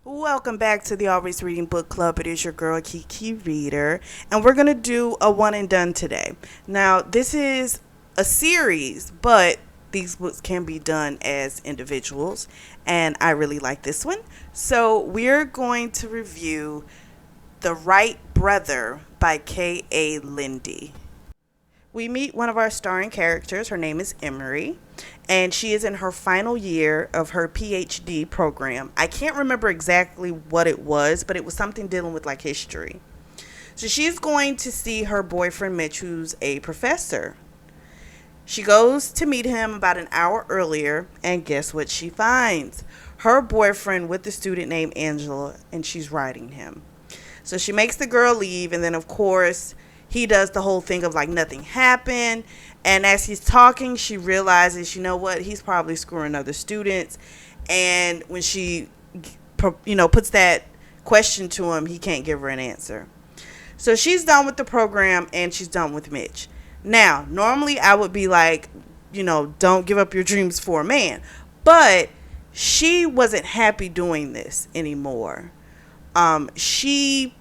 Welcome back to the Always Reading Book Club. It is your girl Kiki Reader, and we're going to do a one and done today. Now, this is a series, but these books can be done as individuals, and I really like this one. So, we're going to review The Wright Brother by K.A. Linde. We meet one of our starring characters. Her name is Emery, and she is in her final year of her PhD program. I can't remember exactly what it was, but it was something dealing with like history. So she's going to see her boyfriend Mitch, who's a professor. She goes to meet him about an hour earlier, and guess what she finds? Her boyfriend with the student named Angela, and she's writing him. So she makes the girl leave, and then of course he does the whole thing of like nothing happened. And as he's talking, she realizes, you know what, he's probably screwing other students. And when she, puts that question to him, he can't give her an answer. So she's done with the program and she's done with Mitch. Now, normally I would be like, don't give up your dreams for a man. But she wasn't happy doing this anymore. She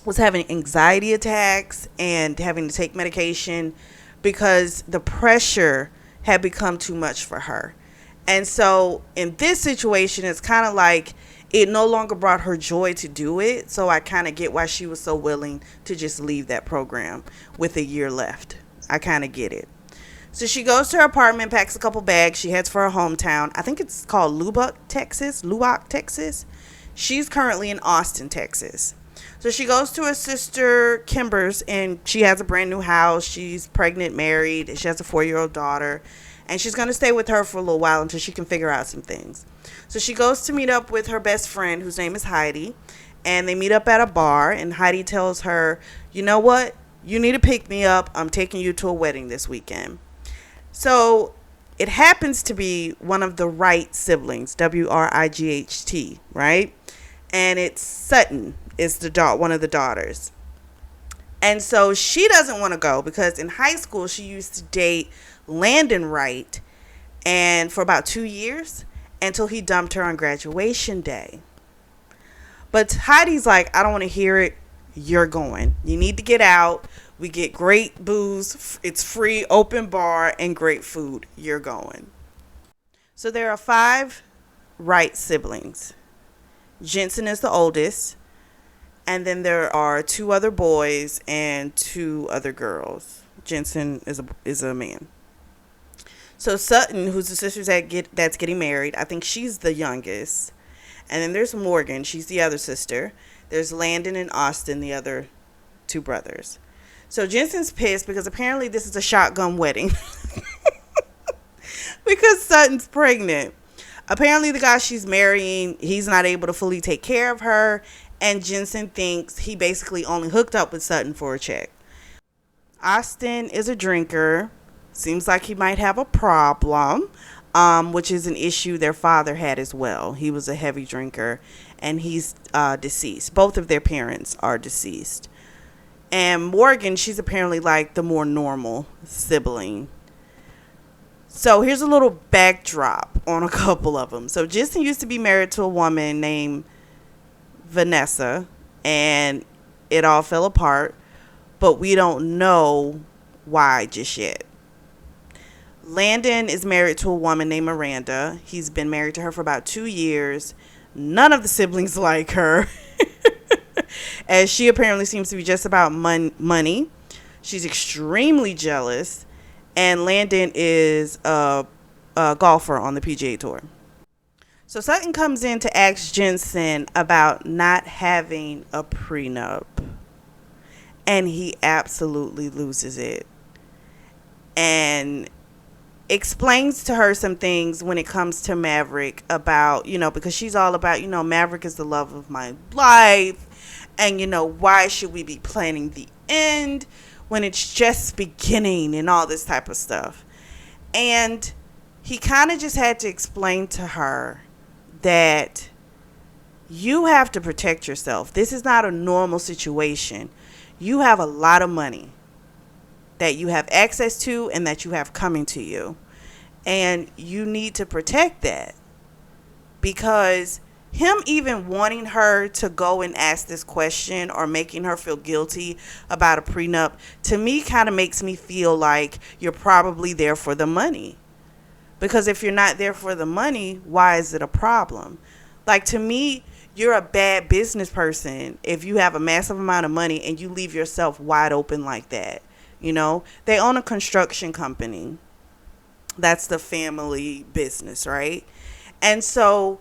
was having anxiety attacks and having to take medication because the pressure had become too much for her. And so in this situation, it's kind of like it no longer brought her joy to do it. So I kind of get why she was so willing to just leave that program with a year left. I kind of get it. So she goes to her apartment, packs a couple bags. She heads for her hometown. I think it's called Lubbock, Texas. She's currently in Austin, Texas. So she goes to her sister Kimber's, and she has a brand new house. She's pregnant, married. She has a 4-year-old daughter. And she's going to stay with her for a little while until she can figure out some things. So she goes to meet up with her best friend, whose name is Heidi. And they meet up at a bar. And Heidi tells her, you know what? You need to pick me up. I'm taking you to a wedding this weekend. So it happens to be one of the Wright siblings, Wright, right? And it's Sutton is one of the daughters. And so she doesn't want to go because in high school she used to date Landon Wright, and for about 2 years until he dumped her on graduation day. But Heidi's like, I don't want to hear it. You're going. You need to get out. We get great booze. It's free, open bar, and great food. You're going. So there are 5 Wright siblings. Jensen is the oldest. And then there are 2 other boys and 2 other girls. Jensen is a man. So Sutton, who's the sister that's getting married, I think she's the youngest. And then there's Morgan, she's the other sister. There's Landon and Austin, the other 2 brothers. So Jensen's pissed because apparently this is a shotgun wedding. Because Sutton's pregnant. Apparently the guy she's marrying, he's not able to fully take care of her. And Jensen thinks he basically only hooked up with Sutton for a check. Austin is a drinker. Seems like he might have a problem, which is an issue their father had as well. He was a heavy drinker, and he's deceased. Both of their parents are deceased. And Morgan, she's apparently like the more normal sibling. So here's a little backdrop on a couple of them. So Jensen used to be married to a woman named Vanessa, and it all fell apart, but we don't know why just yet. Landon is married to a woman named Miranda. He's been married to her for about 2 years. None of the siblings like her, as she apparently seems to be just about money. She's extremely jealous, and Landon is a golfer on the PGA Tour. So Sutton comes in to ask Jensen about not having a prenup. And he absolutely loses it. And explains to her some things when it comes to Maverick about, because she's all about, Maverick is the love of my life. And, why should we be planning the end when it's just beginning and all this type of stuff. And he kind of just had to explain to her that you have to protect yourself. This is not a normal situation. You have a lot of money that you have access to and that you have coming to you. And you need to protect that because him even wanting her to go and ask this question or making her feel guilty about a prenup, to me kind of makes me feel like you're probably there for the money. Because if you're not there for the money, why is it a problem? Like, to me, you're a bad business person if you have a massive amount of money and you leave yourself wide open like that. You know, they own a construction company. That's the family business, right? And so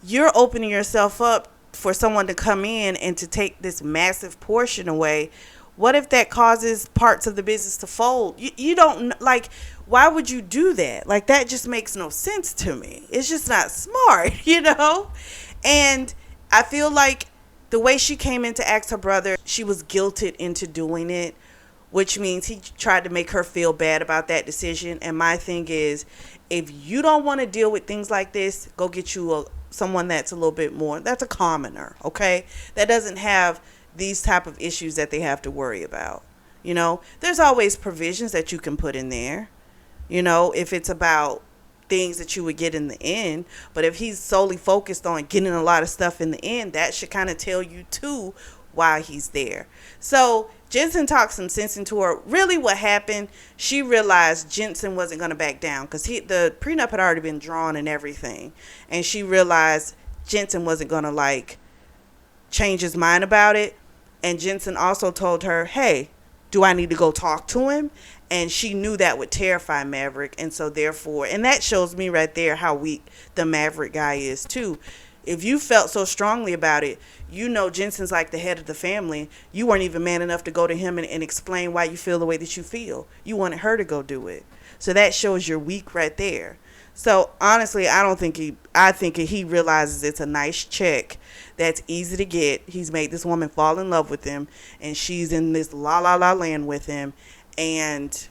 you're opening yourself up for someone to come in and to take this massive portion away. What if that causes parts of the business to fold? You don't, like, why would you do that? Like, that just makes no sense to me. It's just not smart, you know? And I feel like the way she came in to ask her brother, she was guilted into doing it, which means he tried to make her feel bad about that decision. And my thing is, if you don't want to deal with things like this, go get you someone that's a little bit more, that's a commoner, okay? That doesn't have these type of issues that they have to worry about. You know, there's always provisions that you can put in there, you know, if it's about things that you would get in the end. But if he's solely focused on getting a lot of stuff in the end, that should kind of tell you too why he's there. So Jensen talked some sense into her. Really what happened, she realized Jensen wasn't going to back down because the prenup had already been drawn and everything. And she realized Jensen wasn't going to like change his mind about it. And Jensen also told her, hey, do I need to go talk to him? And she knew that would terrify Maverick. And so therefore, and that shows me right there how weak the Maverick guy is too. If you felt so strongly about it, you know Jensen's like the head of the family. You weren't even man enough to go to him and explain why you feel the way that you feel. You wanted her to go do it. So that shows you're weak right there. So honestly, I think he realizes it's a nice check that's easy to get. He's made this woman fall in love with him, and she's in this la la la land with him, and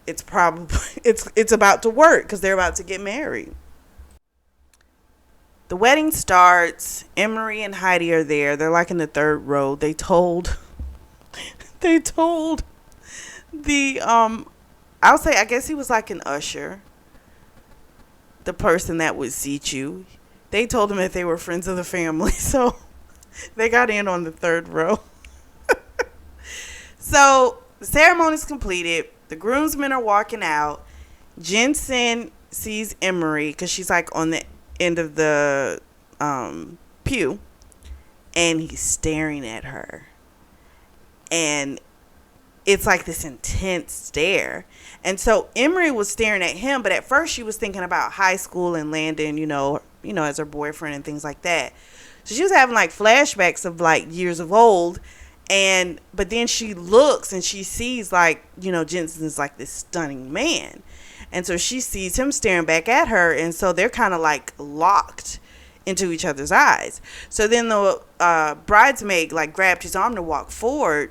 it's probably it's about to work because they're about to get married. The wedding starts. Emery and Heidi are there. They're like in the third row. They told the I'll say, I guess he was like an usher, the person that would seat you. They told him that they were friends of the family, so they got in on the third row. So the ceremony's completed. The groomsmen are walking out. Jensen sees Emery because she's like on the end of the pew, and he's staring at her, and it's like this intense stare. And so Emery was staring at him, but at first she was thinking about high school and Landon, you know, as her boyfriend and things like that. So she was having like flashbacks of like years of old. But then she looks and she sees like, you know, Jensen is like this stunning man. And so she sees him staring back at her. And so they're kind of like locked into each other's eyes. So then the bridesmaid like grabbed his arm to walk forward.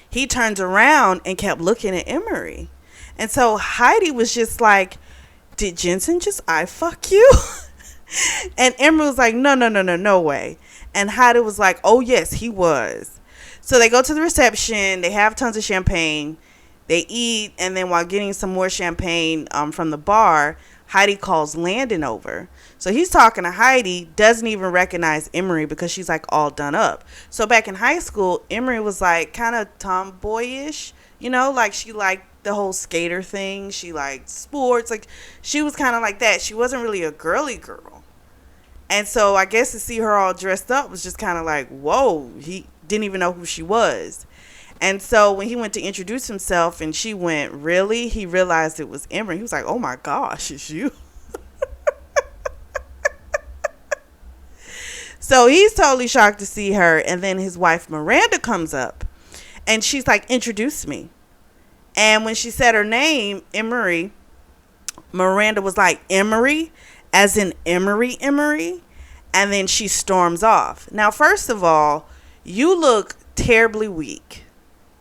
He turns around and kept looking at Emery. And so Heidi was just like, did Jensen just eye fuck you? And Emery was like, no way. And Heidi was like, oh yes, he was. So they go to the reception. They have tons of champagne. They eat. And then while getting some more champagne from the bar, Heidi calls Landon over. So he's talking to Heidi, doesn't even recognize Emery because she's like all done up. So back in high school, Emery was like kind of tomboyish, you know, like she liked the whole skater thing. She liked sports. Like she was kind of like that. She wasn't really a girly girl. And so I guess to see her all dressed up was just kind of like, whoa, he didn't even know who she was. And so when he went to introduce himself and she went, really? He realized it was Emery. He was like, oh my gosh, it's you. So he's totally shocked to see her. And then his wife Miranda comes up and she's like, introduce me. And when she said her name, Emery, Miranda was like, Emery? As in Emery? And then she storms off. Now, first of all, you look terribly weak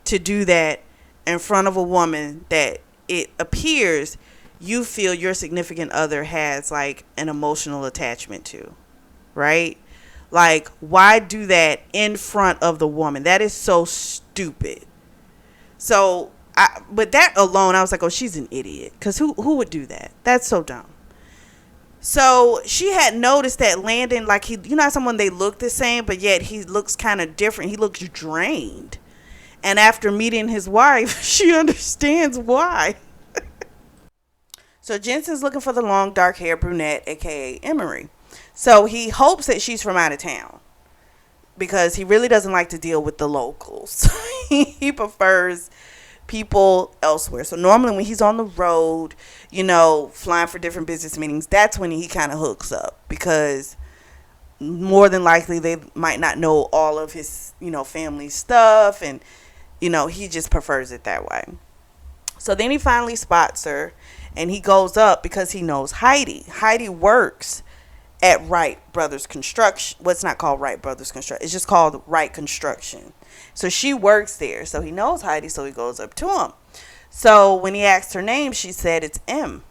to do that in front of a woman that it appears you feel your significant other has like an emotional attachment to, right? Like, why do that in front of the woman? That is so stupid. So, but that alone, I was like, oh, she's an idiot. Because who would do that? That's so dumb. So she had noticed that Landon, like how someone they look the same, but yet he looks kind of different. He looks drained. And after meeting his wife, she understands why. So Jensen's looking for the long dark haired brunette, aka Emery. So he hopes that she's from out of town because he really doesn't like to deal with the locals. He prefers people elsewhere. So normally when he's on the road, flying for different business meetings, that's when he kind of hooks up because more than likely they might not know all of his, family stuff, and he just prefers it that way. So then he finally spots her and he goes up because he knows Heidi. Heidi works at Wright Brothers Construction. Well, it's not called Wright Brothers Construction. It's just called Wright Construction. So she works there. So he knows Heidi, so he goes up to him. So when he asked her name, she said it's M.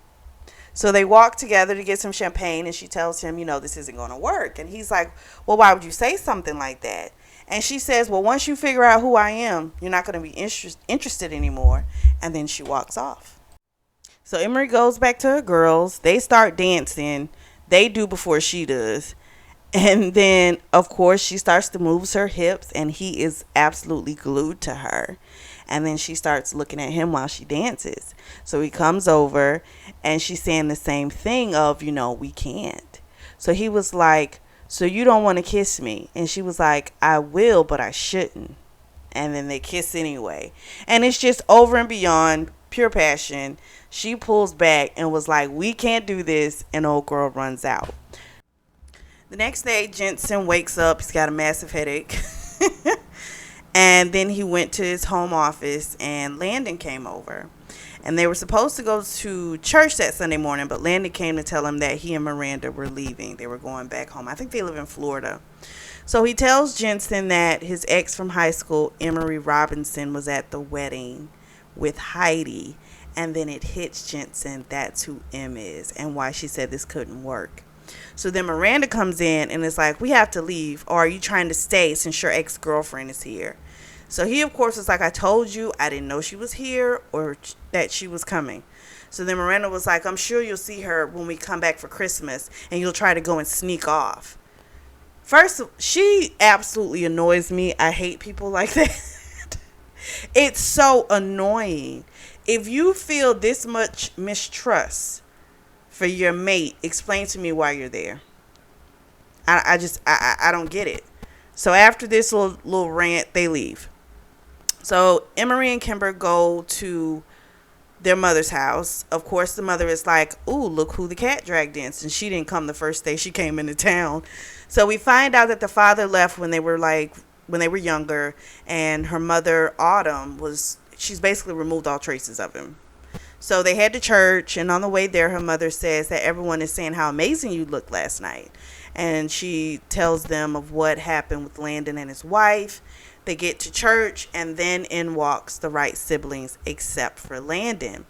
So they walk together to get some champagne, and she tells him, this isn't going to work. And he's like, well, why would you say something like that? And she says, well, once you figure out who I am, you're not going to be interested anymore. And then she walks off. So Emery goes back to her girls. They start dancing. They do before she does. And then, of course, she starts to move her hips, and he is absolutely glued to her. And then she starts looking at him while she dances. So he comes over, and she's saying the same thing of, we can't. So he was like, so you don't want to kiss me? And she was like, I will, but I shouldn't. And then they kiss anyway. And it's just over and beyond pure passion. She pulls back and was like, we can't do this. And old girl runs out. The next day, Jensen wakes up. He's got a massive headache. And then he went to his home office, and Landon came over. And they were supposed to go to church that Sunday morning, but Landon came to tell him that he and Miranda were leaving. They were going back home. I think they live in Florida. So he tells Jensen that his ex from high school, Emery Robinson, was at the wedding with Heidi. And then it hits Jensen that's who M is and why she said this couldn't work. So then Miranda comes in and is like, we have to leave. Or are you trying to stay since your ex-girlfriend is here? So he, of course, was like, I told you I didn't know she was here or that she was coming. So then Miranda was like, I'm sure you'll see her when we come back for Christmas and you'll try to go and sneak off. First, she absolutely annoys me. I hate people like that. It's so annoying. If you feel this much mistrust for your mate, explain to me why you're there. I don't get it. So after this little rant, they leave. So Emery and Kimber go to their mother's house. Of course, the mother is like, ooh, look who the cat dragged in. And she didn't come the first day she came into town. So we find out that the father left when they were younger. And her mother, Autumn, she's basically removed all traces of him. So they head to church, and on the way there, her mother says that everyone is saying how amazing you looked last night. And she tells them of what happened with Landon and his wife. They get to church, and then in walks the Wright siblings, except for Landon.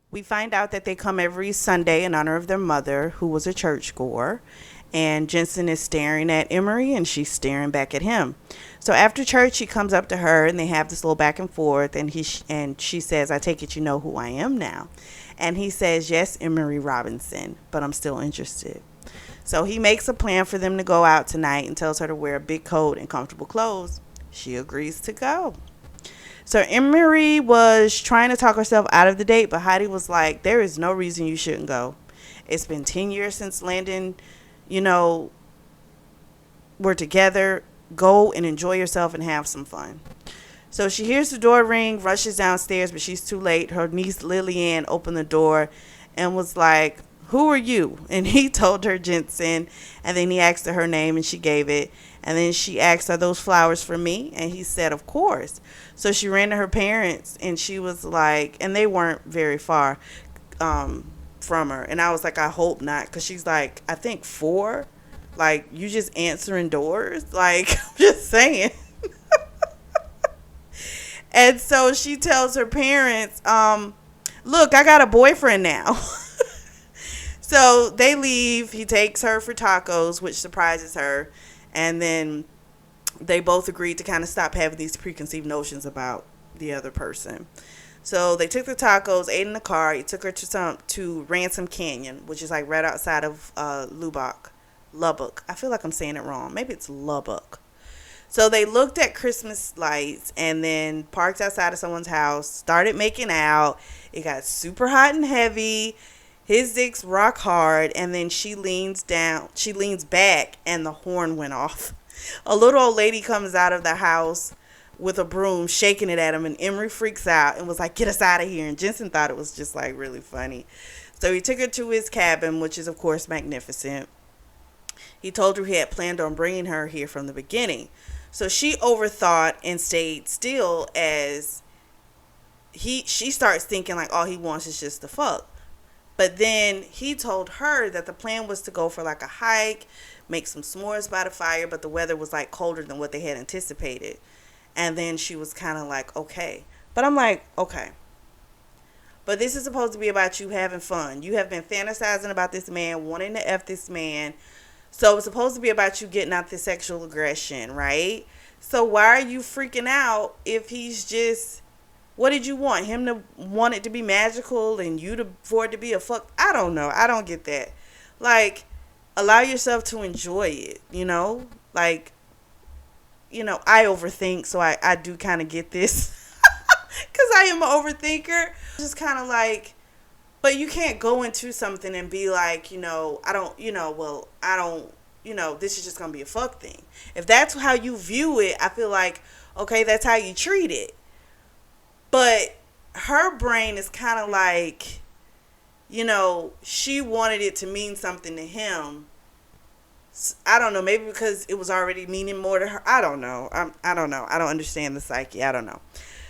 We find out that they come every Sunday in honor of their mother, who was a churchgoer. And Jensen is staring at Emery, and she's staring back at him. So after church, he comes up to her, and they have this little back and forth. And she says, I take it you know who I am now. And he says, yes, Emery Robinson, but I'm still interested. So he makes a plan for them to go out tonight and tells her to wear a big coat and comfortable clothes. She agrees to go. So Emery was trying to talk herself out of the date, but Heidi was like, there is no reason you shouldn't go. It's been 10 years since Landon, we're together. Go and enjoy yourself and have some fun. So she hears the door ring, rushes downstairs, but she's too late. Her niece Lillian opened the door and was like, who are you? And he told her Jensen, and then he asked her name and she gave it. And then she asked, are those flowers for me? And he said, of course. So she ran to her parents, and she was like, and they weren't very far from her. And I was like, I hope not, because she's like, I think 4. Like, you just answering doors? Like, I'm just saying. And so she tells her parents, look, I got a boyfriend now. So they leave. He takes her for tacos, which surprises her. And then they both agreed to kind of stop having these preconceived notions about the other person. So they took the tacos, ate in the car. He took her to Ransom Canyon, which is like right outside of Lubbock. I feel like I'm saying it wrong. Maybe it's Lubbock. So they looked at Christmas lights and then parked outside of someone's house, started making out. It got super hot and heavy. His dick's rock hard, and then she leans back, and the horn went off. A little old lady comes out of the house with a broom, shaking it at him, and Emery freaks out and was like, "Get us out of here." And Jensen thought it was just like really funny. So he took her to his cabin, which is of course magnificent. He told her he had planned on bringing her here from the beginning. So she overthought and stayed still as she starts thinking like all he wants is just to fuck. But then he told her that the plan was to go for like a hike, make some s'mores by the fire, but the weather was like colder than what they had anticipated. And then she was kind of like, okay. But I'm like, okay. But this is supposed to be about you having fun. You have been fantasizing about this man, wanting to F this man. So it's supposed to be about you getting out this sexual aggression, right? So why are you freaking out if he's just, what did you want? Him to want it to be magical and for it to be a fuck? I don't know. I don't get that. Like, allow yourself to enjoy it, you know? Like, you know, I overthink, so I do kind of get this. Because I am an overthinker. Just kind of like, but you can't go into something and be like, you know, this is just going to be a fuck thing. If that's how you view it, I feel like, okay, that's how you treat it. But her brain is kind of like, you know, she wanted it to mean something to him. I don't know, maybe because it was already meaning more to her. I don't know. I don't know. I don't understand the psyche. I don't know.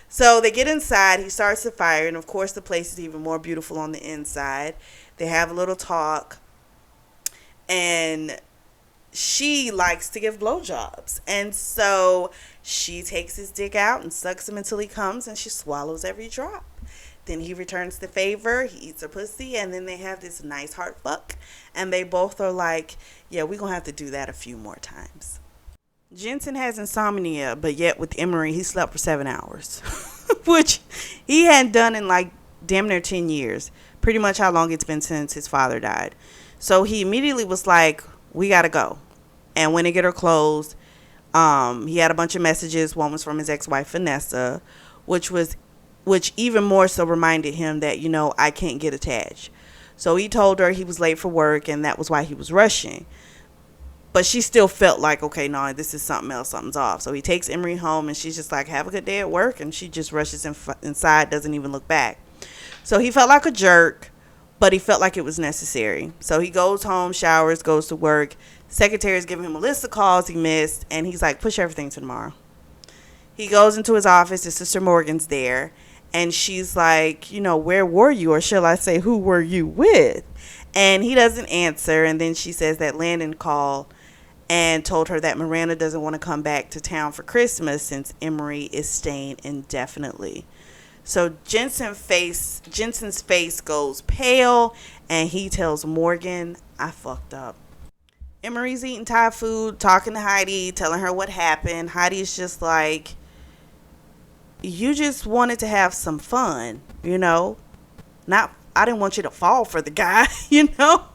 So they get inside. He starts the fire. And, of course, the place is even more beautiful on the inside. They have a little talk. And she likes to give blowjobs. And so she takes his dick out and sucks him until he comes. And she swallows every drop. Then he returns the favor. He eats her pussy. And then they have this nice heart fuck. And they both are like, yeah, we're going to have to do that a few more times. Jensen has insomnia, but yet with Emery, he slept for 7 hours, which he hadn't done in like damn near 10 years, pretty much how long it's been since his father died. So he immediately was like, we got to go. And went to get her clothes. He had a bunch of messages. One was from his ex-wife, Vanessa, which even more so reminded him that, you know, I can't get attached. So he told her he was late for work and that was why he was rushing. But she still felt like, okay, no, this is something else. Something's off. So he takes Emery home and she's just like, have a good day at work. And she just rushes inside, doesn't even look back. So he felt like a jerk, but he felt like it was necessary. So he goes home, showers, goes to work. Secretary's giving him a list of calls he missed. And he's like, push everything to tomorrow. He goes into his office. His sister Morgan's there. And she's like, you know, where were you? Or shall I say, who were you with? And he doesn't answer. And then she says that Landon called and told her that Miranda doesn't want to come back to town for Christmas since Emery is staying indefinitely. So Jensen's face goes pale and he tells Morgan, I fucked up. Emery's eating Thai food, talking to Heidi, telling her what happened. Heidi's just like, you just wanted to have some fun, you know? I didn't want you to fall for the guy, you know?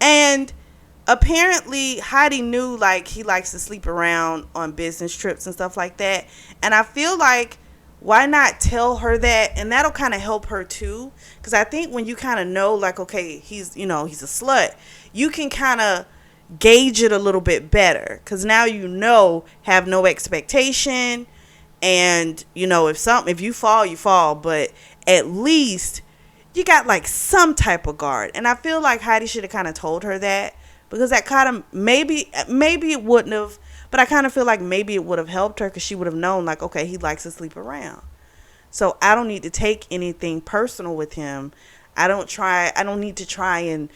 And apparently Heidi knew like he likes to sleep around on business trips and stuff like that. And I feel like, why not tell her that? And that'll kind of help her too. Because I think when you kind of know like, okay, he's a slut, you can kind of gauge it a little bit better. Because now you know, have no expectation. And, you know, if you fall, you fall. But at least you got like some type of guard. And I feel like Heidi should have kind of told her that, because that kind of maybe it wouldn't have, but I kind of feel like maybe it would have helped her, because she would have known like, okay, he likes to sleep around. So I don't need to take anything personal with him. I don't need to try and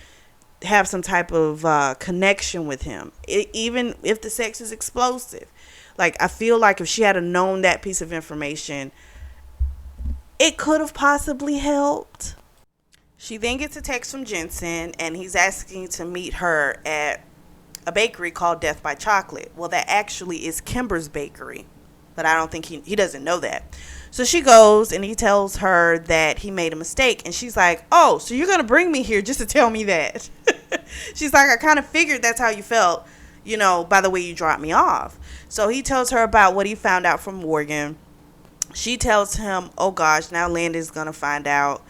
have some type of connection with him, even if the sex is explosive. Like, I feel like if she had known that piece of information, it could have possibly helped. She then gets a text from Jensen, and he's asking to meet her at a bakery called Death by Chocolate. Well, that actually is Kimber's Bakery. but I don't think he doesn't know that. So she goes and he tells her that he made a mistake, and she's like, oh, so you're gonna bring me here just to tell me that? She's like, I kind of figured that's how you felt, by the way you dropped me off. So he tells her about what he found out from Morgan. She tells him, oh gosh, now Linde's gonna find out.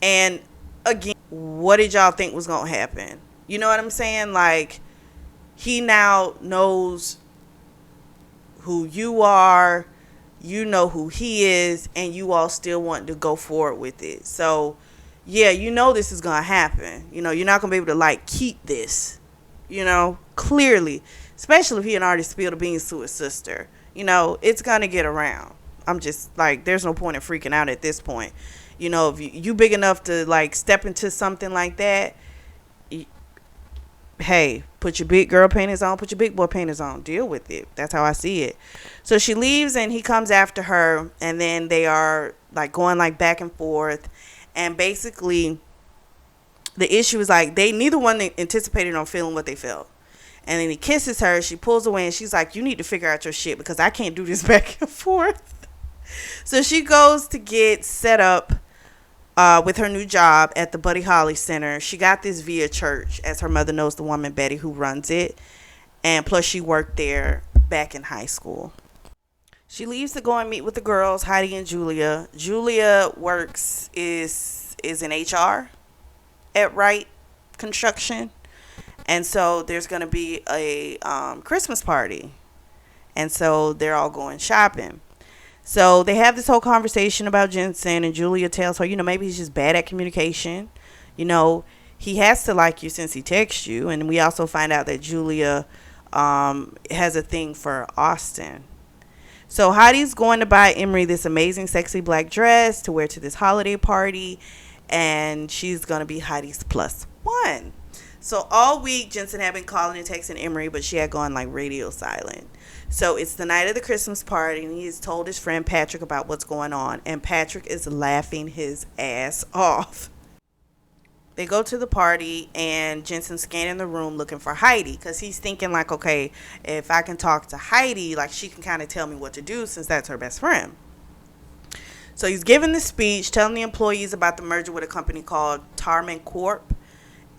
And again, what did y'all think was gonna happen? You know what I'm saying? Like, he now knows who you are, you know who he is, and you all still want to go forward with it. So yeah, this is gonna happen. You're not gonna be able to like keep this, clearly, especially if he had already spilled the beans to his sister. It's gonna get around. I'm just like, there's no point in freaking out at this point. If you big enough to like step into something like that, hey, put your big girl panties on, put your big boy panties on, deal with it. That's how I see it. So she leaves and he comes after her, and then they are like going like back and forth, and basically the issue is like neither one anticipated on feeling what they felt. And then he kisses her, she pulls away, and she's like, you need to figure out your shit because I can't do this back and forth. So she goes to get set up with her new job at the Buddy Holly Center. She got this via church, as her mother knows the woman Betty who runs it, and plus she worked there back in high school. She leaves to go and meet with the girls, Heidi and Julia. Julia is in HR at Wright Construction, and so there's going to be a Christmas party, and so they're all going shopping. So they have this whole conversation about Jensen, and Julia tells her, maybe he's just bad at communication. He has to like you since he texts you. And we also find out that Julia has a thing for Austin. So Heidi's going to buy Emery this amazing, sexy black dress to wear to this holiday party. And she's going to be Heidi's +1. So all week, Jensen had been calling and texting Emery, but she had gone like radio silent. So it's the night of the Christmas party, and he's told his friend Patrick about what's going on, and Patrick is laughing his ass off. They go to the party, and Jensen's scanning the room looking for Heidi, because he's thinking like, okay, if I can talk to Heidi, like she can kind of tell me what to do since that's her best friend. So he's giving the speech, telling the employees about the merger with a company called Tarman Corp.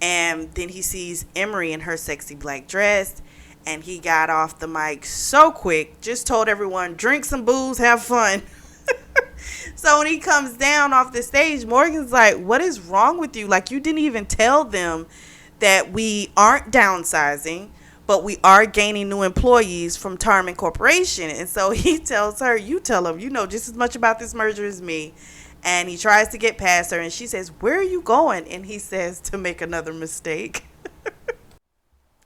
And then he sees Emery in her sexy black dress, and he got off the mic so quick, just told everyone, drink some booze, have fun. So when he comes down off the stage, Morgan's like, what is wrong with you? Like, you didn't even tell them that we aren't downsizing, but we are gaining new employees from Tarman Corporation. And so he tells her, you tell him, just as much about this merger as me. And he tries to get past her, and she says, where are you going? And he says, to make another mistake.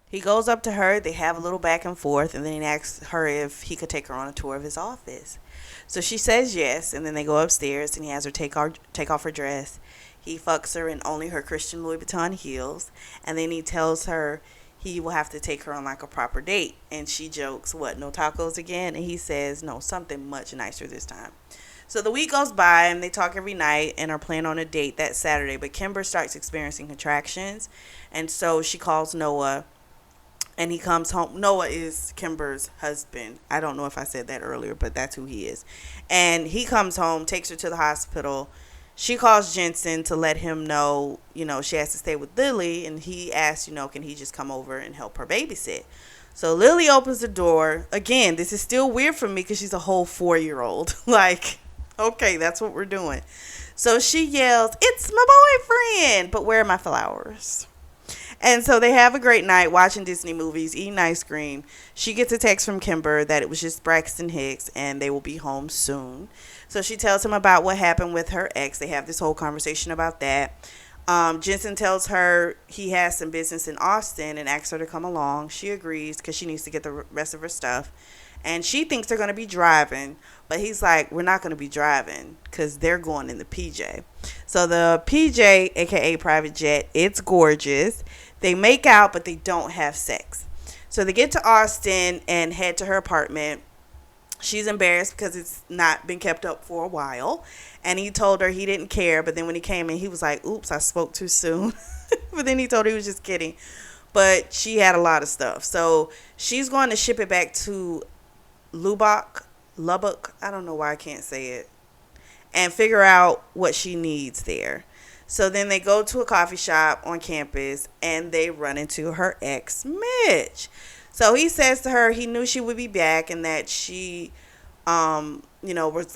He goes up to her, they have a little back and forth, and then he asks her if he could take her on a tour of his office. So she says yes, and then they go upstairs, and he has her take off her dress. He fucks her in only her Christian Louis Vuitton heels, and then he tells her he will have to take her on like a proper date. And she jokes, what, no tacos again? And he says, no, something much nicer this time. So the week goes by, and they talk every night and are planning on a date that Saturday. But Kimber starts experiencing contractions, and so she calls Noah, and he comes home. Noah is Kimber's husband. I don't know if I said that earlier, but that's who he is. And he comes home, takes her to the hospital. She calls Jensen to let him know, she has to stay with Lily, and he asks, can he just come over and help her babysit? So Lily opens the door. Again, this is still weird for me because she's a whole 4-year-old. Like, okay, that's what we're doing. So she yells, it's my boyfriend, but where are my flowers? And so they have a great night watching Disney movies, eating ice cream. She gets a text from Kimber that it was just Braxton Hicks and they will be home soon. So she tells him about what happened with her ex. They have this whole conversation about that. Jensen tells her he has some business in Austin and asks her to come along. She agrees because she needs to get the rest of her stuff. And she thinks they're going to be driving. But he's like, we're not going to be driving because they're going in the PJ. So the PJ, a.k.a. private jet, it's gorgeous. They make out, but they don't have sex. So they get to Austin and head to her apartment. She's embarrassed because it's not been kept up for a while. And he told her he didn't care. But then when he came in, he was like, oops, I spoke too soon. But then he told her he was just kidding. But she had a lot of stuff. So she's going to ship it back to Lubbock, Lubbock. I don't know why I can't say it. And figure out what she needs there. So then they go to a coffee shop on campus and they run into her ex, Mitch. So he says to her he knew she would be back and that she, was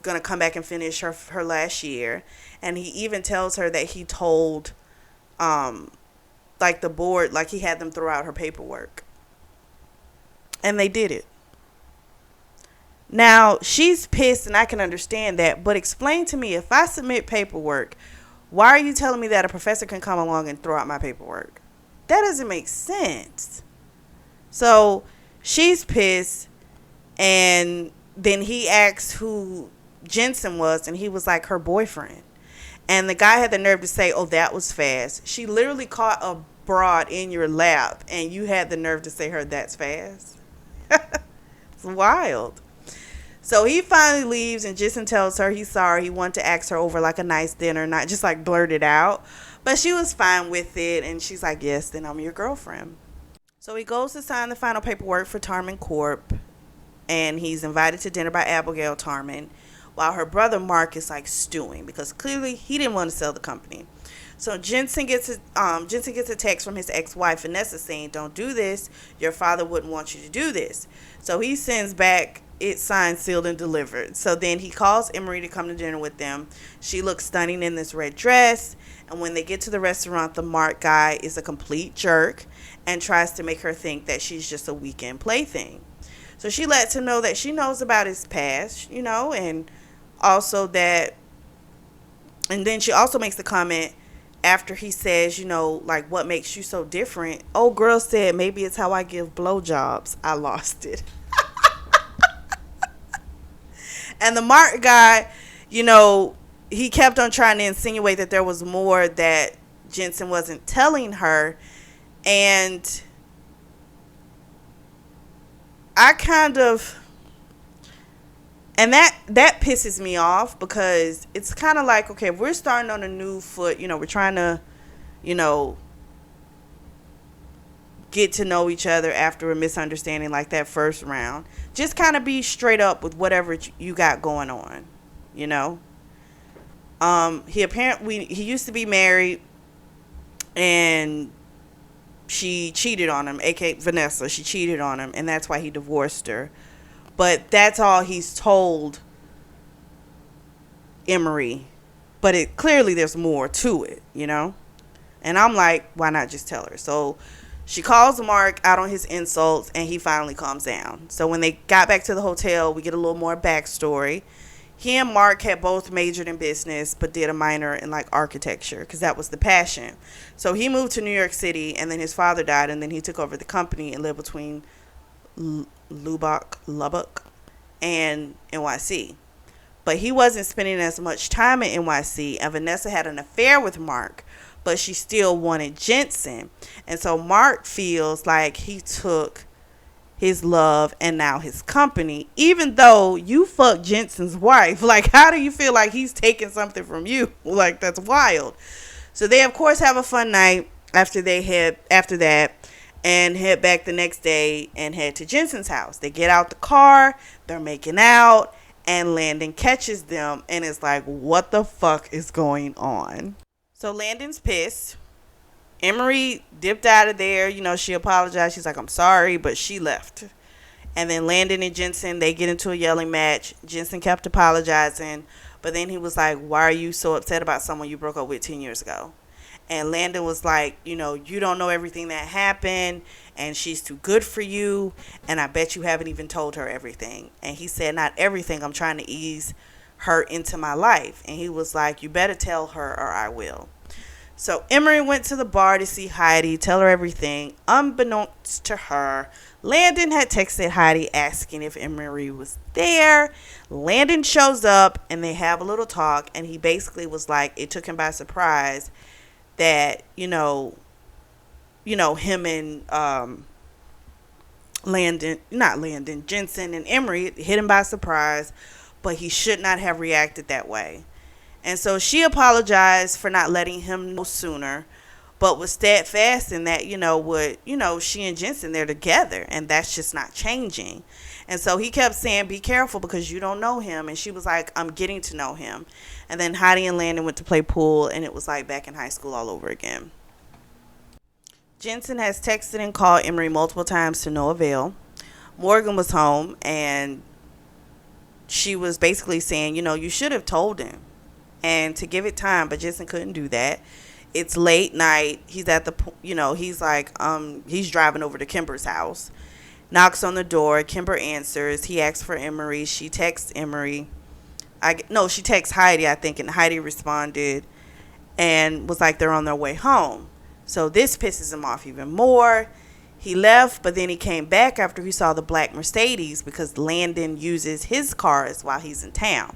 going to come back and finish her last year. And he even tells her that he told, the board, like he had them throw out her paperwork. And they did it. Now, she's pissed and I can understand that, but explain to me, if I submit paperwork, why are you telling me that a professor can come along and throw out my paperwork? That doesn't make sense. So she's pissed, and then he asked who Jensen was, and he was like her boyfriend. And the guy had the nerve to say, oh, that was fast. She literally caught a broad in your lap, and you had the nerve to say her that's fast. It's wild. So he finally leaves and Jensen tells her he's sorry. He wanted to ask her over like a nice dinner, not just like blurt it out. But she was fine with it. And she's like, yes, then I'm your girlfriend. So he goes to sign the final paperwork for Tarman Corp. And he's invited to dinner by Abigail Tarman. While her brother Mark is like stewing because clearly he didn't want to sell the company. So Jensen gets a text from his ex-wife Vanessa saying, don't do this. Your father wouldn't want you to do this. So he sends back it's signed, sealed, and delivered. So then he calls Emery to come to dinner with them. She looks stunning in this red dress. And when they get to the restaurant, the Mark guy is a complete jerk and tries to make her think that she's just a weekend plaything. So she lets him know that she knows about his past, and also that, and then she also makes the comment after he says, what makes you so different? Old girl said, maybe it's how I give blowjobs. I lost it. And the Mark guy, he kept on trying to insinuate that there was more that Jensen wasn't telling her. And I and that pisses me off because it's kind of like, okay, if we're starting on a new foot, we're trying to, get to know each other after a misunderstanding like that first round. Just kind of be straight up with whatever you got going on, he used to be married and she cheated on him, aka Vanessa. She cheated on him and that's why he divorced her. But that's all he's told Emery. But clearly there's more to it, And I'm like, why not just tell her? So she calls Mark out on his insults, and he finally calms down. So when they got back to the hotel, we get a little more backstory. He and Mark had both majored in business, but did a minor in architecture, because that was the passion. So he moved to New York City, and then his father died, and then he took over the company and lived between Lubbock, and NYC. But he wasn't spending as much time in NYC, and Vanessa had an affair with Mark, but she still wanted Jensen. And so Mark feels like he took his love and now his company, even though you fucked Jensen's wife. How do you feel like he's taking something from you? That's wild. So they of course have a fun night after that and head back the next day and head to Jensen's house. They get out the car, they're making out, and Landon catches them and is like, what the fuck is going on? So Landon's pissed. Emery dipped out of there. She apologized. She's like, I'm sorry, but she left. And then Landon and Jensen, they get into a yelling match. Jensen kept apologizing, but then he was like, why are you so upset about someone you broke up with 10 years ago? And Landon was like, you don't know everything that happened, and she's too good for you, and I bet you haven't even told her everything. And he said, not everything. I'm trying to ease her into my life. And he was like, you better tell her or I will. So Emery went to the bar to see Heidi, tell her everything. Unbeknownst to her, Landon had texted Heidi asking if Emery was there. Landon shows up and they have a little talk, and he basically was like, it took him by surprise that, him and Jensen and Emery hit him by surprise, but he should not have reacted that way. And so she apologized for not letting him know sooner. but was steadfast in that, she and Jensen, they're together, and that's just not changing. And so he kept saying, be careful because you don't know him. And she was like, I'm getting to know him. And then Heidi and Landon went to play pool, and it was like back in high school all over again. Jensen has texted and called Emery multiple times to no avail. Morgan was home, and she was basically saying, you should have told him and to give it time, but Jensen couldn't do that. It's late night. He's at the, he's like, he's driving over to Kimber's house. Knocks on the door. Kimber answers. He asks for Emery. She texts Emery. She texts Heidi, I think, and Heidi responded and was like they're on their way home. So this pisses him off even more. He left, but then he came back after he saw the black Mercedes because Landon uses his cars while he's in town.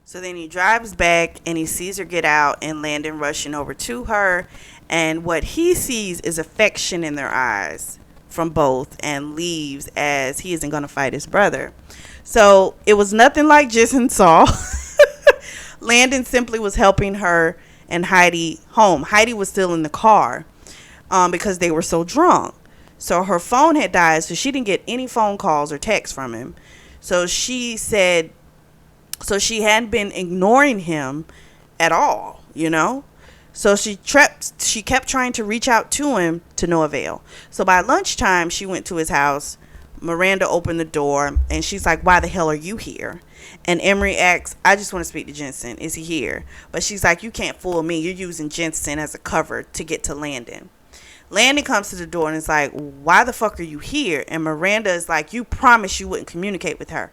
So then he drives back and he sees her get out and Landon rushing over to her. And what he sees is affection in their eyes from both and leaves as he isn't going to fight his brother. So it was nothing like Jensen saw. Landon simply was helping her and Heidi home. Heidi was still in the car because they were so drunk. So her phone had died, so she didn't get any phone calls or texts from him. So she said, so she hadn't been ignoring him at all, So she kept trying to reach out to him to no avail. So by lunchtime, she went to his house. Miranda opened the door, and she's like, why the hell are you here? And Emery asks, I just want to speak to Jensen. Is he here? But she's like, you can't fool me. You're using Jensen as a cover to get to Landon. Landon comes to the door and is like, why the fuck are you here? And Miranda is like, you promised you wouldn't communicate with her.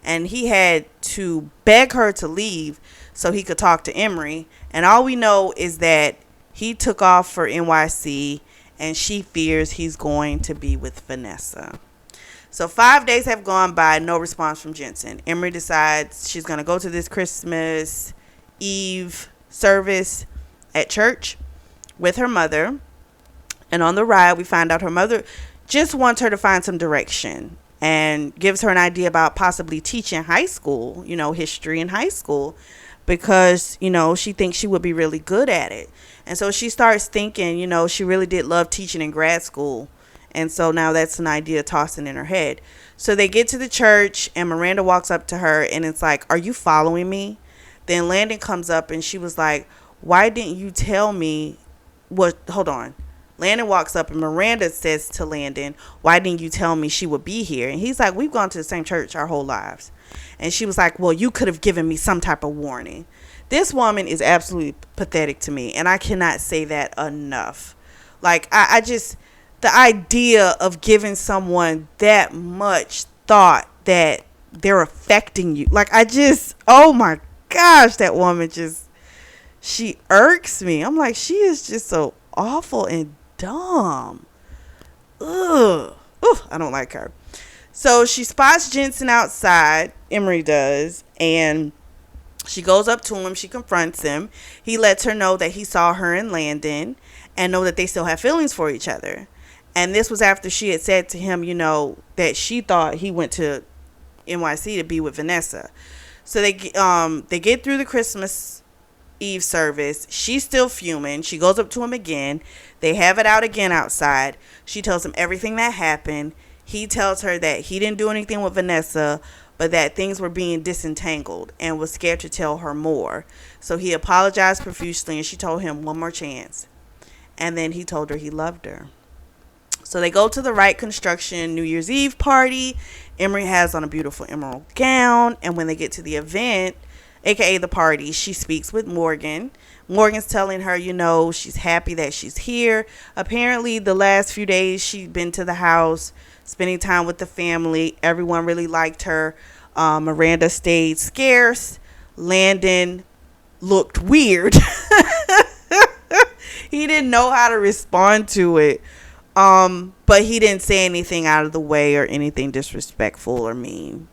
And he had to beg her to leave so he could talk to Emery. And all we know is that he took off for NYC and she fears he's going to be with Vanessa. So 5 days have gone by, no response from Jensen. Emery decides she's going to go to this Christmas Eve service at church with her mother. And on the ride, we find out her mother just wants her to find some direction and gives her an idea about possibly teaching high school, history in high school, because, she thinks she would be really good at it. And so she starts thinking, she really did love teaching in grad school. And so now that's an idea tossing in her head. So they get to the church and Miranda walks up to her and it's like, are you following me? Then Landon comes up and she was like, why didn't you tell me hold on. Landon walks up and Miranda says to Landon, why didn't you tell me she would be here? And he's like, we've gone to the same church our whole lives. And she was like, well, you could have given me some type of warning. This woman is absolutely pathetic to me. And I cannot say that enough. Like, I just, the idea of giving someone that much thought that they're affecting you. Like, oh my gosh, that woman she irks me. I'm like, she is just so awful and dumb. Ugh. Ooh, I don't like her. So she spots Jensen outside. Emery does. And she goes up to him. She confronts him. He lets her know that he saw her in Landon and know that they still have feelings for each other. And this was after she had said to him, that she thought he went to NYC to be with Vanessa. So they get through the Christmas Eve service. She's still fuming. She goes up to him again. They have it out again outside. She tells him everything that happened. He tells her that he didn't do anything with Vanessa, but that things were being disentangled and was scared to tell her more. So he apologized profusely and she told him one more chance. And then he told her he loved her. So they go to the Wright Construction New Year's Eve party. Emery has on a beautiful emerald gown. And when they get to the event, aka the party, she speaks with Morgan. Morgan's telling her, she's happy that she's here. Apparently, the last few days she'd been to the house, spending time with the family. Everyone really liked her. Miranda stayed scarce. Landon looked weird. He didn't know how to respond to it. But he didn't say anything out of the way or anything disrespectful or mean,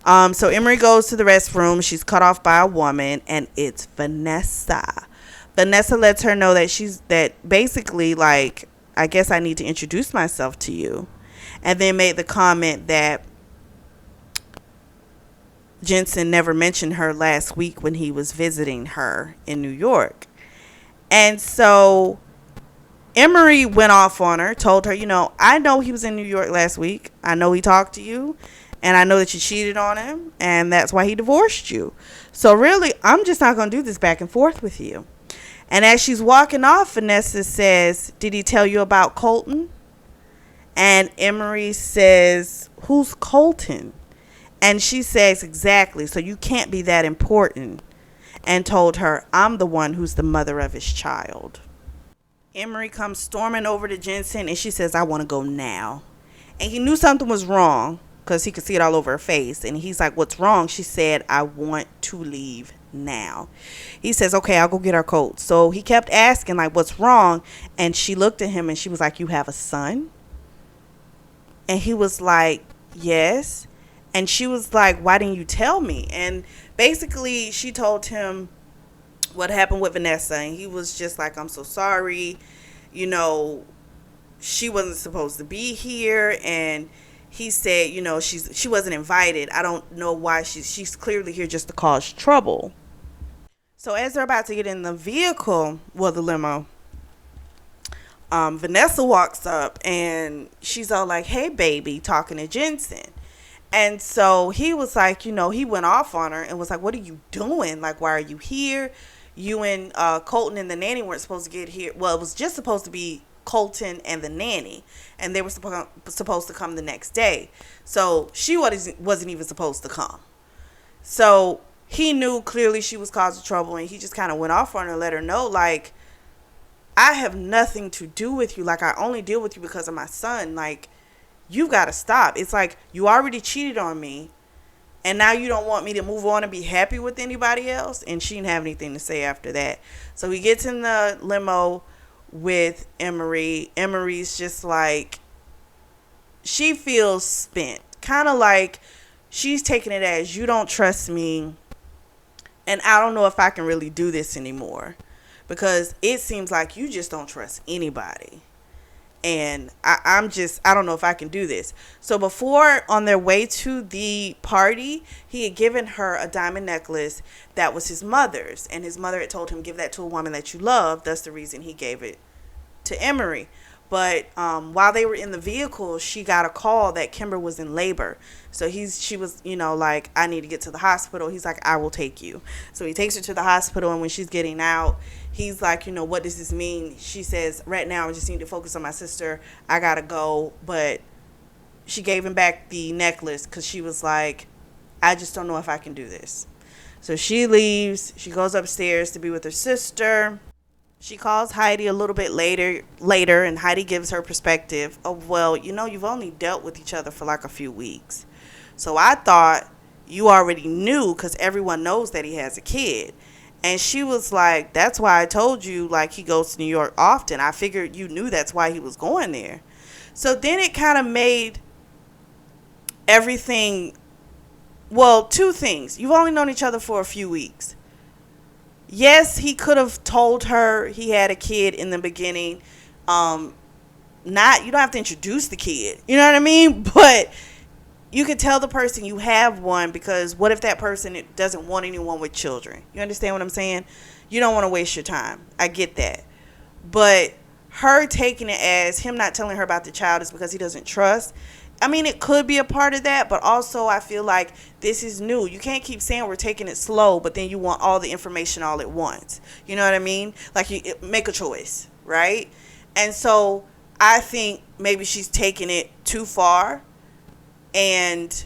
So Emery goes to the restroom. She's cut off by a woman, and it's Vanessa. Vanessa lets her know that basically, like, I guess I need to introduce myself to you. And then made the comment that Jensen never mentioned her last week when he was visiting her in New York. And so Emery went off on her, told her, I know he was in New York last week. I know he talked to you. And I know that you cheated on him. And that's why he divorced you. So really, I'm just not going to do this back and forth with you. And as she's walking off, Vanessa says, did he tell you about Colton? And Emery says, who's Colton? And she says, exactly. So you can't be that important. And told her, I'm the one who's the mother of his child. Emery comes storming over to Jensen and she says, I want to go now. And he knew something was wrong because he could see it all over her face. And he's like, what's wrong? She said, I want to leave now. He says, okay, I'll go get our coat. So he kept asking, like, what's wrong? And she looked at him and she was like, you have a son? And he was like, yes. And she was like, why didn't you tell me? And basically she told him what happened with Vanessa. And he was just like, I'm so sorry. She wasn't supposed to be here. And he said, she wasn't invited. I don't know why she's clearly here just to cause trouble. So as they're about to get in the vehicle, the limo, Vanessa walks up and she's all like, hey, baby, talking to Jensen. And so he was like, he went off on her and was like, what are you doing? Like, why are you here? You and Colton and the nanny weren't supposed to get here. Well, it was just supposed to be Colton and the nanny. And they were supposed to come the next day. So she wasn't even supposed to come. So he knew clearly she was causing trouble. And he just kind of went off on her and let her know, like, I have nothing to do with you. Like, I only deal with you because of my son. Like, you got to stop. It's like, you already cheated on me. And now you don't want me to move on and be happy with anybody else? And she didn't have anything to say after that. So he gets in the limo with Emery. Emery's just like, she feels spent. Kind of like she's taking it as, you don't trust me. And I don't know if I can really do this anymore. Because it seems like you just don't trust anybody. And I don't know if I can do this. So before, on their way to the party, he had given her a diamond necklace that was his mother's. And his mother had told him, give that to a woman that you love. That's the reason he gave it to Emery. But while they were in the vehicle, she got a call that Kimber was in labor. So she was, like, I need to get to the hospital. He's like, I will take you. So he takes her to the hospital. And when she's getting out, he's like, what does this mean? She says, right now, I just need to focus on my sister. I got to go. But she gave him back the necklace because she was like, I just don't know if I can do this. So she leaves. She goes upstairs to be with her sister. She calls Heidi a little bit later, and Heidi gives her perspective of, you've only dealt with each other for like a few weeks. So I thought you already knew because everyone knows that he has a kid. And she was like, that's why I told you, like, he goes to New York often. I figured you knew that's why he was going there. So then it kind of made everything, two things. You've only known each other for a few weeks. Yes, he could have told her he had a kid in the beginning. You don't have to introduce the kid. You know what I mean? But you could tell the person you have one, because what if that person doesn't want anyone with children? You understand what I'm saying? You don't want to waste your time. I get that. But her taking it as him not telling her about the child is because he doesn't trust. I mean, it could be a part of that, but also I feel like this is new. You can't keep saying we're taking it slow, but then you want all the information all at once. You know what I mean? Like, you make a choice, right? And so I think maybe she's taking it too far, and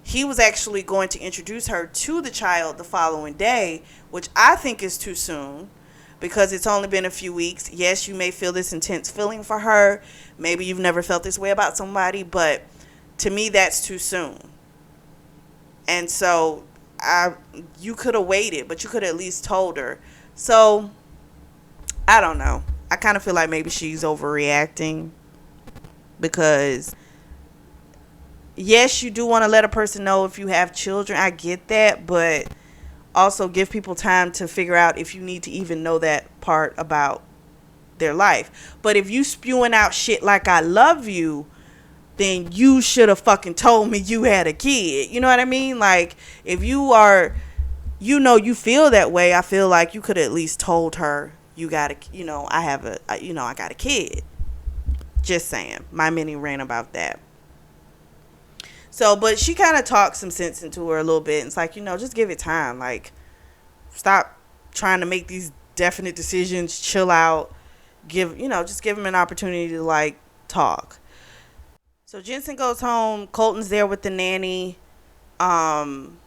he was actually going to introduce her to the child the following day, which I think is too soon. Because it's only been a few weeks. Yes, you may feel this intense feeling for her. Maybe you've never felt this way about somebody. But to me, that's too soon. And so you could have waited. But you could have at least told her. So, I don't know. I kind of feel like maybe she's overreacting. Because, yes, you do want to let a person know if you have children. I get that. But also give people time to figure out if you need to even know that part about their life. But if you spewing out shit like I love you, then you should have fucking told me you had a kid. You know what I mean? Like, if you are, you feel that way, I feel like you could have at least told her you got I have I got a kid. Just saying. My mini rant about that. So, but she kind of talked some sense into her a little bit. And it's like, just give it time. Like, stop trying to make these definite decisions. Chill out. Just give him an opportunity to, like, talk. So Jensen goes home. Colton's there with the nanny. Um,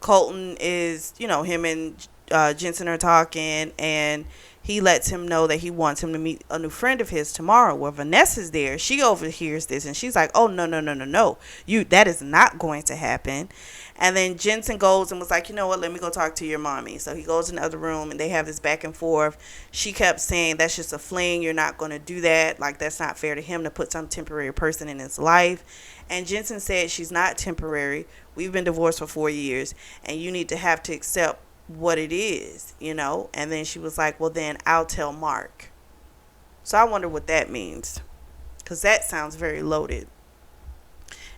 Colton is, him and Jensen are talking, and he lets him know that he wants him to meet a new friend of his tomorrow. Well, Vanessa's there. She overhears this, and she's like, oh, no, no, no, no, no. That is not going to happen. And then Jensen goes and was like, you know what, let me go talk to your mommy. So he goes in the other room, and they have this back and forth. She kept saying, that's just a fling. You're not going to do that. Like, that's not fair to him to put some temporary person in his life. And Jensen said she's not temporary. We've been divorced for 4 years, and you need to have to accept what it is, And then she was like, well, then I'll tell Mark. So I wonder what that means, because that sounds very loaded.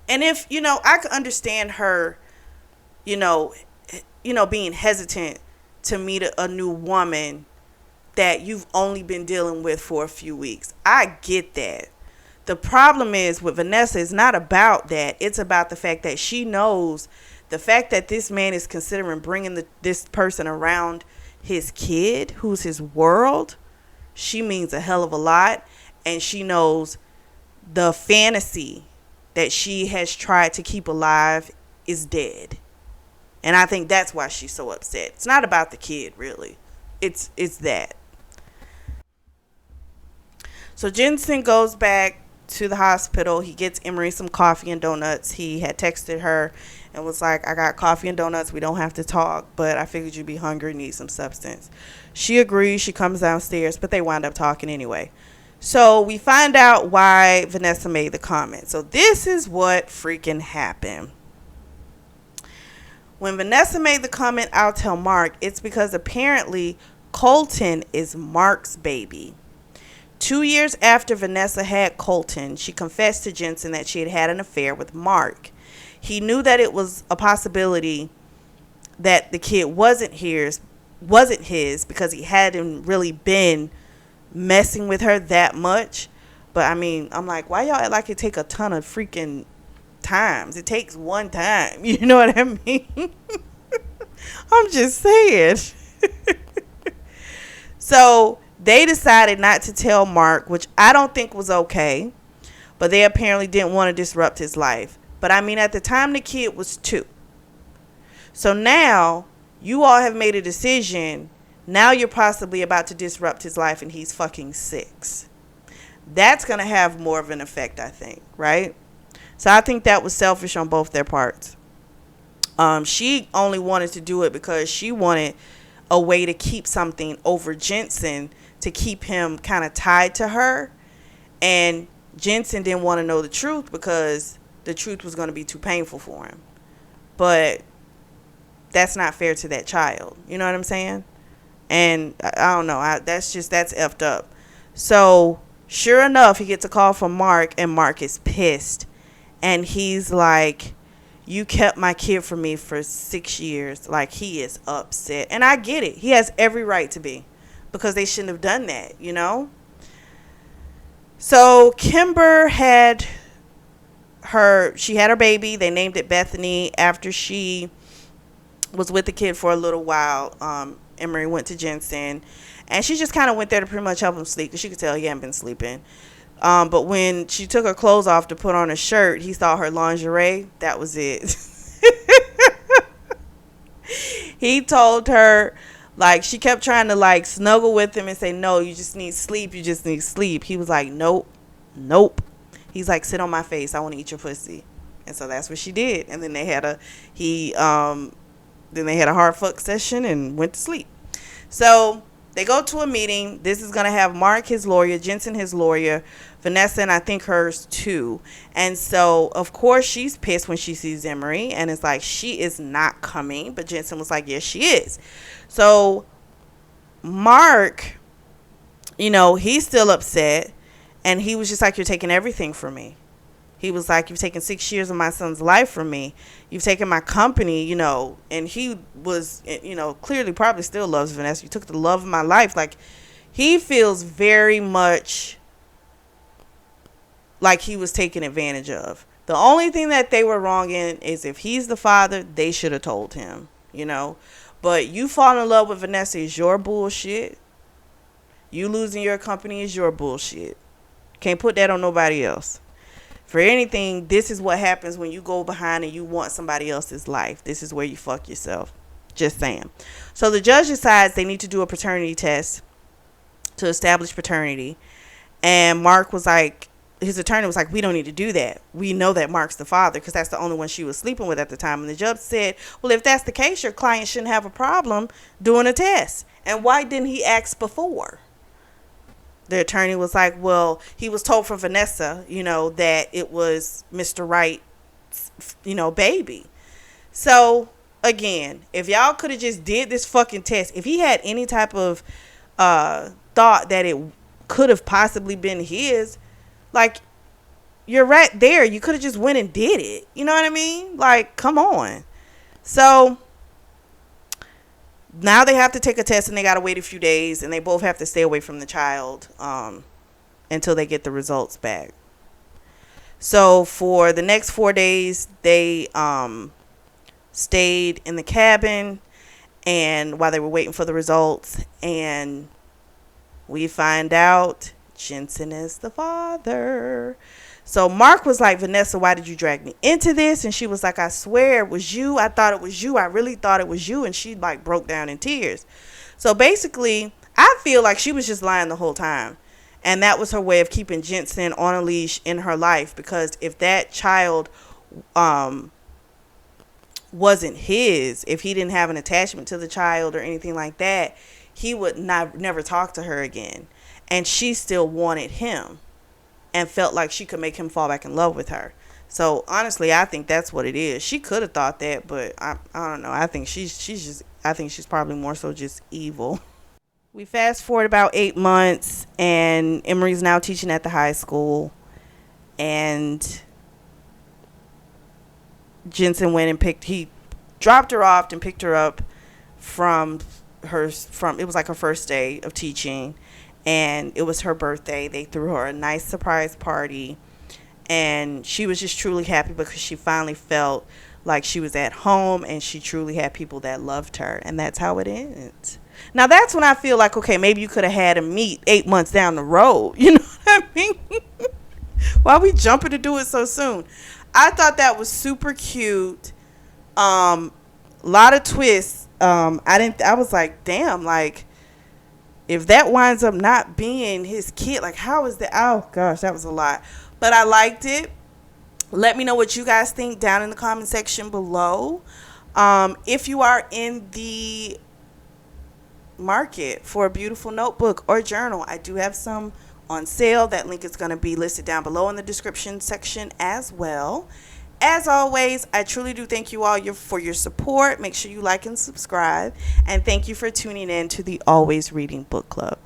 And if, I could understand her, being hesitant to meet a new woman that you've only been dealing with for a few weeks. I get that. The problem is with Vanessa, it's not about that. It's about the fact that she knows the fact that this man is considering bringing this person around his kid, who's his world. She means a hell of a lot. And she knows the fantasy that she has tried to keep alive is dead. And I think that's why she's so upset. It's not about the kid, really. It's that. So Jensen goes back to the hospital. He gets Emery some coffee and donuts. He had texted her and was like, I got coffee and donuts. We don't have to talk, but I figured you'd be hungry and need some substance. She agrees. She comes downstairs, but they wind up talking anyway. So we find out why Vanessa made the comment. So this is what freaking happened. When Vanessa made the comment, I'll tell Mark, it's because apparently Colton is Mark's baby. 2 years after Vanessa had Colton, she confessed to Jensen that she had had an affair with Mark. He knew that it was a possibility that the kid wasn't his because he hadn't really been messing with her that much. But I mean, I'm like, why y'all act like it take a ton of freaking times? It takes one time. You know what I mean? I'm just saying. So they decided not to tell Mark, which I don't think was okay. But they apparently didn't want to disrupt his life. But I mean, at the time, the kid was 2. So now you all have made a decision. Now you're possibly about to disrupt his life, and he's fucking 6. That's going to have more of an effect, I think, right? So I think that was selfish on both their parts. She only wanted to do it because she wanted a way to keep something over Jensen, to keep him kind of tied to her. And Jensen didn't want to know the truth because the truth was going to be too painful for him. But that's not fair to that child. You know what I'm saying? And I don't know. That's effed up. So sure enough, he gets a call from Mark, and Mark is pissed. And he's like, you kept my kid from me for 6 years. Like, he is upset. And I get it. He has every right to be, because they shouldn't have done that, So Kimber had her baby. They named it Bethany after she was with the kid for a little while. Emery went to Jensen, and she just kind of went there to pretty much help him sleep, because she could tell he hadn't been sleeping. But when she took her clothes off to put on a shirt, he saw her lingerie. That was it. He told her, like, she kept trying to, like, snuggle with him and say, no, you just need sleep. You just need sleep. He was like, nope. He's like, sit on my face. I want to eat your pussy. And so that's what she did. And then they had a hard fuck session and went to sleep. So they go to a meeting. This is going to have Mark, his lawyer, Jensen, his lawyer, Vanessa, and I think hers too. And so, of course, she's pissed when she sees Emery, and it's like, she is not coming. But Jensen was like, yes, she is. So Mark, he's still upset. And he was just like, you're taking everything from me. He was like, you've taken 6 years of my son's life from me. You've taken my company, you know. And he was, you know, clearly probably still loves Vanessa. You took the love of my life. Like, he feels very much like he was taken advantage of. The only thing that they were wrong in is if he's the father, they should have told him, you know. But you falling in love with Vanessa is your bullshit. You losing your company is your bullshit. Can't put that on nobody else. For anything, this is what happens when you go behind and you want somebody else's life. This is where you fuck yourself. Just saying. So the judge decides they need to do a paternity test to establish paternity. And Mark was like, his attorney was like, we don't need to do that. We know that Mark's the father because that's the only one she was sleeping with at the time. And the judge said, well, if that's the case, your client shouldn't have a problem doing a test. And why didn't he ask before? The attorney was like, well, he was told from Vanessa, you know, that it was Mr. Wright's, you know, baby. So, again, if y'all could have just did this fucking test, if he had any type of thought that it could have possibly been his, like, you're right there. You could have just went and did it. You know what I mean? Like, come on. So now they have to take a test and they got to wait a few days and they both have to stay away from the child until they get the results back. So for the next 4 days, they stayed in the cabin and while they were waiting for the results, and we find out Jensen is the father. So Mark was like, Vanessa, why did you drag me into this? And she was like, I swear it was you. I thought it was you. I really thought it was you. And she like broke down in tears. So basically, I feel like she was just lying the whole time. And that was her way of keeping Jensen on a leash in her life. Because if that child wasn't his, if he didn't have an attachment to the child or anything like that, he would never talk to her again. And she still wanted him and felt like she could make him fall back in love with her. So honestly, I think that's what it is. She could have thought that, but I don't know. I think she's probably more so just evil. We fast forward about 8 months, and Emery's now teaching at the high school, and Jensen went and he dropped her off and picked her up from it was like her first day of teaching. And it was her birthday. They threw her a nice surprise party. And she was just truly happy because she finally felt like she was at home and she truly had people that loved her. And that's how it ends. Now, that's when I feel like, okay, maybe you could have had a meet 8 months down the road. You know what I mean? Why are we jumping to do it so soon? I thought that was super cute. Lot of twists. I was like, damn, like, if that winds up not being his kid, like, how is that? Oh, gosh, that was a lot. But I liked it. Let me know what you guys think down in the comment section below. If you are in the market for a beautiful notebook or journal, I do have some on sale. That link is going to be listed down below in the description section as well. As always, I truly do thank you all for your support. Make sure you like and subscribe. And thank you for tuning in to the Always Reading Book Club.